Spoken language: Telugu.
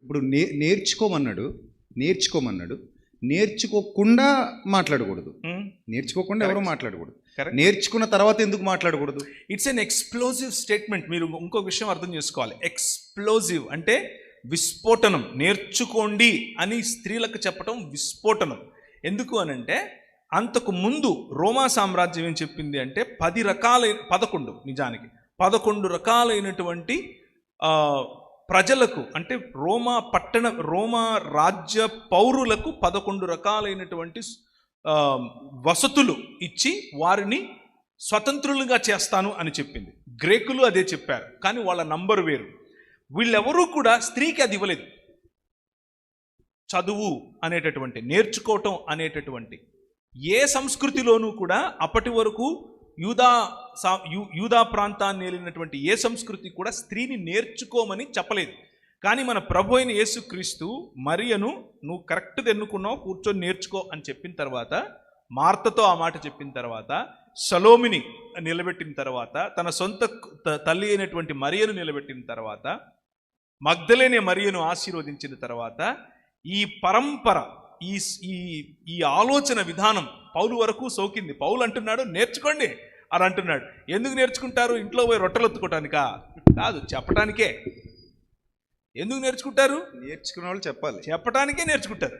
ఇప్పుడు నేర్చుకోమన్నాడు. నేర్చుకోకుండా మాట్లాడకూడదు. నేర్చుకోకుండా ఎవరు మాట్లాడకూడదు. నేర్చుకున్న తర్వాత ఎందుకు మాట్లాడకూడదు? It's an explosive statement. మీరు ఇంకొక విషయం అర్థం చేసుకోవాలి. ఎక్స్ప్లోజివ్ అంటే విస్ఫోటనం. నేర్చుకోండి అని స్త్రీలకు చెప్పటం విస్ఫోటనం. ఎందుకు అనంటే అంతకు ముందు రోమా సామ్రాజ్యం ఏం చెప్పింది అంటే 11 రకాలైనటువంటి ప్రజలకు, అంటే రోమా రాజ్య పౌరులకు 11 రకాలైనటువంటి వసతులు ఇచ్చి వారిని స్వతంత్రులుగా చేస్తాను అని చెప్పింది. గ్రీకులు అదే చెప్పారు, కానీ వాళ్ళ నంబర్ వేరు. వీళ్ళెవరూ కూడా స్త్రీకి అది ఇవ్వలేదు. చదువు అనేటటువంటి, నేర్చుకోవటం అనేటటువంటి ఏ సంస్కృతిలోనూ కూడా అప్పటి వరకు యూదా ప్రాంతాన్ని ఏలినటువంటి ఏ సంస్కృతి కూడా స్త్రీని నేర్చుకోమని చెప్పలేదు. కానీ మన ప్రభు అయిన యేసుక్రీస్తు మరియను నువ్వు కరెక్ట్గా ఎన్నుకున్నావు, కూర్చొని నేర్చుకో అని చెప్పిన తర్వాత, మార్తతో ఆ మాట చెప్పిన తర్వాత, సలోమిని నిలబెట్టిన తర్వాత, తన సొంత తల్లి అయినటువంటి మరియను నిలబెట్టిన తర్వాత, మగ్దలేనే మరియను ఆశీర్వదించిన తర్వాత, ఈ పరంపర, ఈ ఆలోచన విధానం పౌలు వరకు సోకింది. పౌలు అంటున్నాడు నేర్చుకోండి అని అంటున్నాడు. ఎందుకు నేర్చుకుంటారు? ఇంట్లో పోయి రొట్టెలొత్తుకోవటానికా? కాదు, చెప్పటానికే. ఎందుకు నేర్చుకుంటారు? నేర్చుకున్న వాళ్ళు చెప్పాలి, చెప్పటానికే నేర్చుకుంటారు.